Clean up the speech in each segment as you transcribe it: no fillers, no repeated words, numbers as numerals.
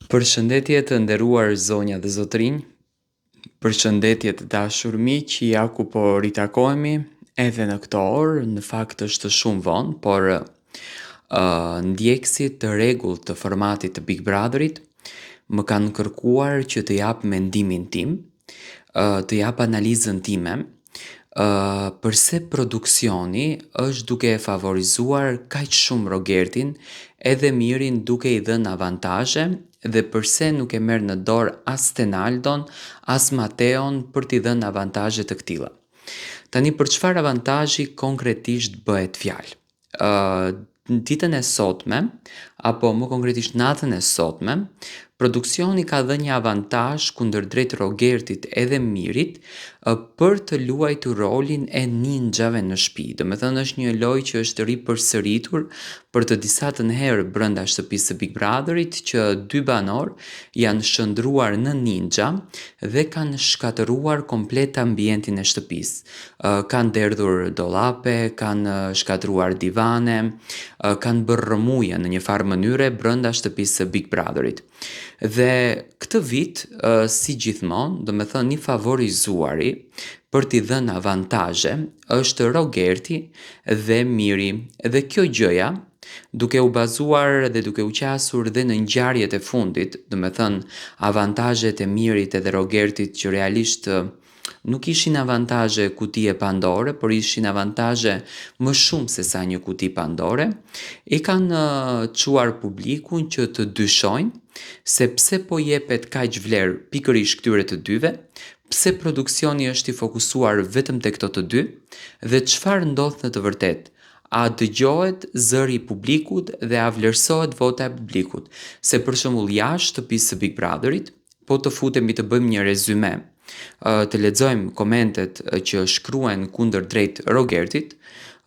Përshëndetje të nderuar zonja dhe zotrinj, përshëndetje të dashur miq, ja ku po ritakohemi edhe në këto orë, në fakt është shumë vonë, por ndjekësit të rregullt të formatit të Big Brotherit më kanë kërkuar që të jap mendimin tim, të jap analizën time, përse produksioni është duke e favorizuar kaq shumë Rogertin edhe Mirin duke i dhënë avantazhe dhe përse nuk e merr në dorë as Stenaldon, as Mateon për t'i dhënë avantazhe të këtilla. Tani për çfarë avantazhi konkretisht bëhet fjalë? Ditën e sotme, apo më konkretisht natën e sotme, produksioni ka dhënë një avantazh kundërdrejt Rogertit edhe Mirit për të luajtur rolin e ninjave në shtëpi. Domethënë është një lojë që është ripërsëritur për të disa të herë brenda shtëpisë së Big Brotherit që dy banor janë shndruar në ninja dhe kanë shkatëruar komplet ambientin e shtëpisë. Kanë derdhur dollape, kanë shkatëruar divane, kanë bërë rrëmuje në një farë mënyre brenda shtëpisë së Big Brotherit. Dhe këtë vit, si gjithmonë, domethënë i favorizuari për t'i dhënë avantazhe është Rogerti dhe Miri. Dhe kjo gjëja, duke u bazuar dhe duke u qasur dhe në ngjarjet e fundit, domethënë avantazhet e Mirit edhe Rogertit që realisht nuk ishin avantazhe kutie Pandore, por ishin avantazhe më shumë se sa një kuti Pandore, i kanë çuar publikun që të dyshojnë se pse po jepet kaq vlerë pikërisht këtyre të dyve, pse produksioni është i fokusuar vetëm te këto të dy dhe çfarë ndodh në të vërtetë. A dëgjohet zëri i publikut dhe a vlerësohet vota e publikut? Se për shembull jashtë shtëpisë së Big Brotherit, po të futemi të bëjmë një rezume, të lexojmë komentet që shkruhen kundërdrejt Rogertit,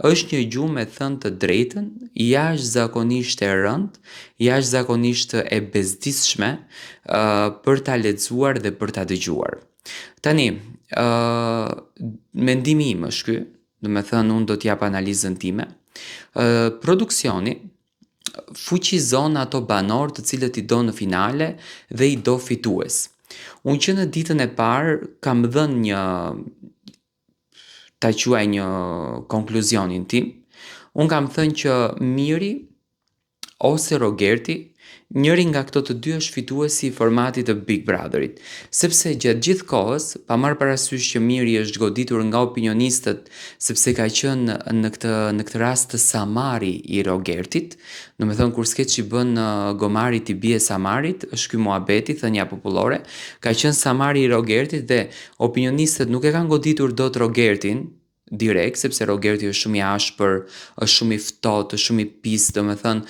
është një gjuhë me thënë të drejtën, jashtëzakonisht e rëndë, jashtëzakonisht e bezdisshme për ta lexuar dhe për ta dëgjuar. Tani, mendimi im është ky, domethënë unë do t'jap analizën time. Produksioni fuqizon ato banor të cilët i do në finale dhe i do fitues. Unë që në ditën e parë kam dhënë ta quaj një konkluzionin tim. Unë kam thënë që Miri ose Rogerti, njëri nga këto të dy është fituesi i formatit të Big Brotherit, sepse gjatë gjithë kohës, pa marrë parasysh që Miri është goditur nga opinionistët sepse ka qenë në këtë rast samari i Rogertit, domethënë kur skeçi bën Gomari t'i bie samarit, është ky muhabeti, thënia popullore, ka qenë samari i Rogertit dhe opinionistët nuk e kanë goditur dot Rogertin direkt, sepse Rogerti është shumë i ashpër, është shumë i ftohtë, është shumë i pis, domethënë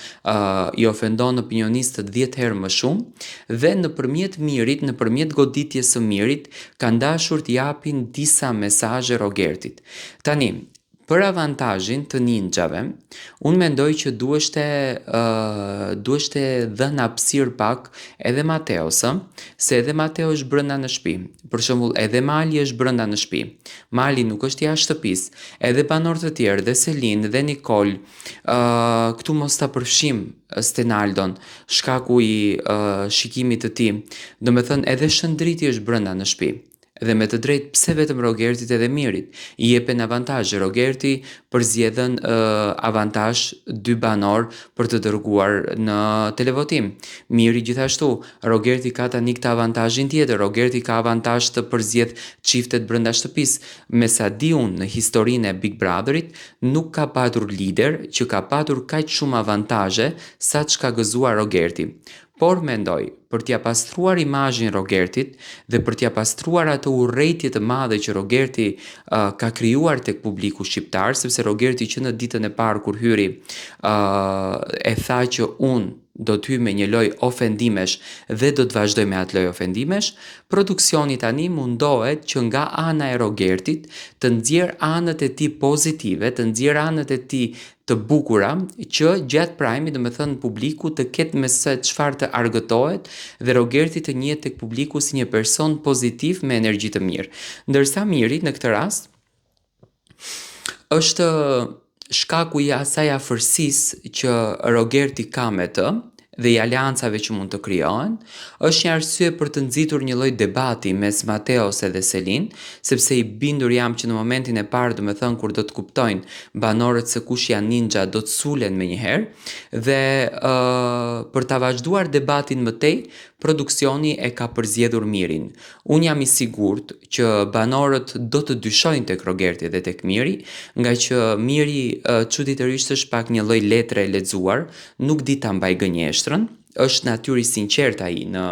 i ofendon opinionistët 10 herë më shumë dhe nëpërmjet Mirit, nëpërmjet goditjes së Mirit, kanë dashur t'i japin disa mesazhe Rogertit. Tani, për avantazhin të ninjave, unë mendoj që duheshte dhënë hapësirë pak edhe Mateos, se edhe Mateo është brenda në shtëpi. Për shembull, edhe Mali është brenda në shtëpi. Mali nuk është jashtë shtëpisë. Edhe banorët e tjerë, dhe Selin, dhe Nicole, këtu mos ta përfshim Stenaldon, shkaku i shikimit të tij. Domethënë edhe Shëndriti është brenda në shtëpi. Dhe me të drejtë pse vetëm Rogertit edhe Mirit i jepen avantazhe. Rogerti përzgjedhën avantazh dy banor për të dërguar në televotim. Miri gjithashtu, Rogerti ka tani këtë avantazhin tjetër, Rogerti ka avantazh të përzgjedh çiftet brenda shtëpisë. Me sa di unë në historinë e Big Brotherit nuk ka patur lider që ka patur kaq shumë avantazhe sa ç'ka gëzuar Rogerti. Por mendoj, për t'ia pastruar imazhin Rogertit dhe për t'ia pastruar atë urrëtie të madhe që Rogerti ka krijuar tek publiku shqiptar, sepse Rogerti që në ditën e parë kur hyri e tha që unë do të hyj me një lojë ofendimesh dhe do të vazhdoj me atë lojë ofendimesh, produksioni tani mundohet që nga ana e Rogertit të nxjerr anët e tij pozitive, të nxjerr anët e tij të bukura që gjatë prajmit, domethënë publiku të ketë me se çfarë të argëtohet dhe Rogerti të njihet tek publiku si një person pozitiv me energji të mirë. Ndërsa Miri në këtë rast është shkaku i asaj afërsisë që Rogerti ka me të dhe i aleancave që mund të krijohen, është një arsye për të nxitur një lloj debati mes Mateos dhe Selin, sepse i bindur jam që në momentin e parë, domethënë kur do të kuptojnë banorët se kush janë ninja, do të sulen menjëherë dhe për ta vazhduar debatin më tej, produksioni e ka përzgjedhur Mirin. Unë jam i sigurt që banorët do të dyshojnë tek Rogerti dhe tek Miri, nga që Miri çuditërisht është pak një lloj letre e lexuar, nuk di ta mbaj gënjeshtrën, është natyrë i sinqert ai në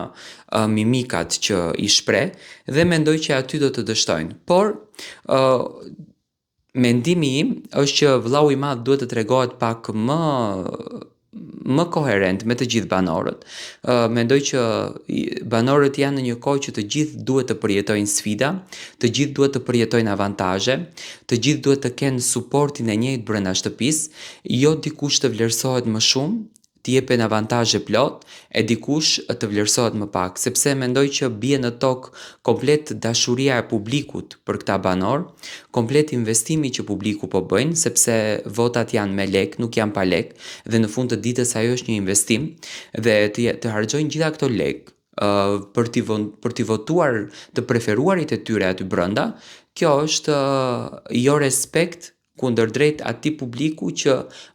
mimikat që i shpreh dhe mendoj që aty do të dështojnë. Por mendimi im është që vllau i madh duhet të tregohet pak më koherent me të gjithë banorët. Mendoj që banorët janë në një kohë që të gjithë duhet të përjetojnë sfida, të gjithë duhet të përjetojnë avantazhe, të gjithë duhet të kenë suportin e njëjtë brenda shtëpisë, jo dikush të vlerësohet më shumë, t'i jepen avantazhe plot, e dikush të vlerësohet më pak, sepse mendoj që bie në tokë komplet dashuria e publikut për këta banor, komplet investimi që publiku po bëjnë, sepse votat janë me lek, nuk janë pa lek, dhe në fund të ditës ajo është një investim dhe të harxojnë gjitha këto lek për t'i votuar të preferuarit e tyre aty brenda, kjo është jo respekt kundërdrejt atij publiku që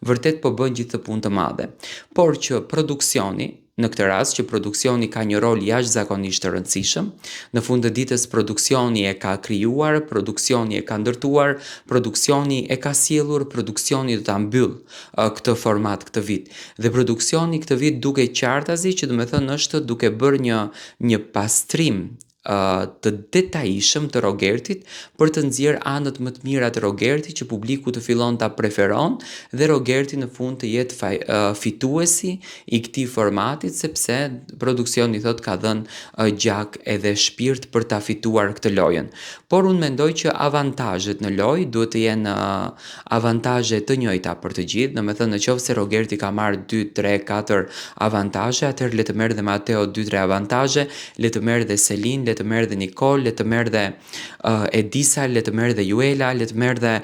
vërtet po bën gjithë të punë të madhe. Por që produksioni, në këtë rast që produksioni ka një rol jashtëzakonisht të rëndësishëm, në fund të ditës produksioni e ka krijuar, produksioni e ka ndërtuar, produksioni e ka sjellur, produksioni do ta mbyll këtë format këtë vit. Dhe produksioni këtë vit duke qartazi që domethënë është duke bërë një pastrim të detajishëm të Rogertit për të nxjerrë anët më të mira të Rogertit që publiku të fillon ta preferon dhe Rogerti në fund të jetë fituesi i këtij formati sepse produksioni thot ka dhënë gjak edhe shpirt për ta fituar këtë lojën. Por unë mendoj që avantazhet në lojë duhet të jenë avantazhe të njëjta për të gjithë, domethënë nëse Rogerti ka marrë 2, 3, 4 avantazhe, atëherë le të merr dhe Mateo 2, 3 avantazhe, le të merr dhe Selin, le të merr dhe Nicole, le të merr dhe Edisa, le të merr dhe Juela, le të merr dhe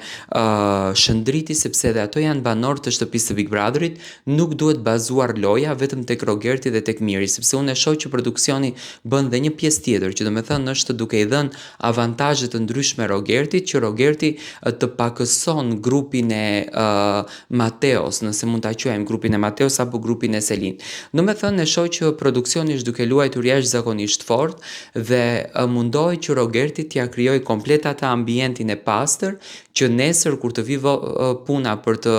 Shëndriti, sepse edhe ato janë banorë të shtëpisë së Big Brotherit, nuk duhet bazuar loja vetëm tek Rogerti dhe tek Miri, sepse unë e shoh që produksioni bën dhe një pjesë tjetër, që domethënë është duke i dhënë avantazhe të ndryshme Rogertit, që Rogerti të pakëson grupin e Mateos, nëse mund ta quajmë grupin e Mateos apo grupin e Selin. Domethënë e shoh që produksioni është duke luajtur jashtëzakonisht fort dhe mundohet që Rogerti t'ia krijoj komplet atë ambientin e pastër që nesër kur të vi puna për të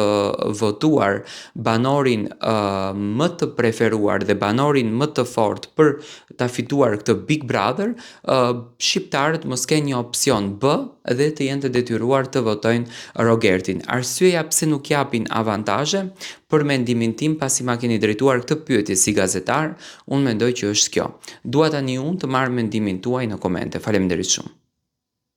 votuar banorin më të preferuar dhe banorin më të fortë për ta fituar këtë Big Brother, shqiptarët mos kenë një opsion B dhe të jenë të detyruar të votojnë Rogertin. Arsyeja pse nuk japin avantazhe, për mendimin tim, pasi ma keni drejtuar këtë pyetje si gazetar, unë mendoj që është kjo. Dua tani unë të marr mendimin tuaj në komente. Faleminderit shumë.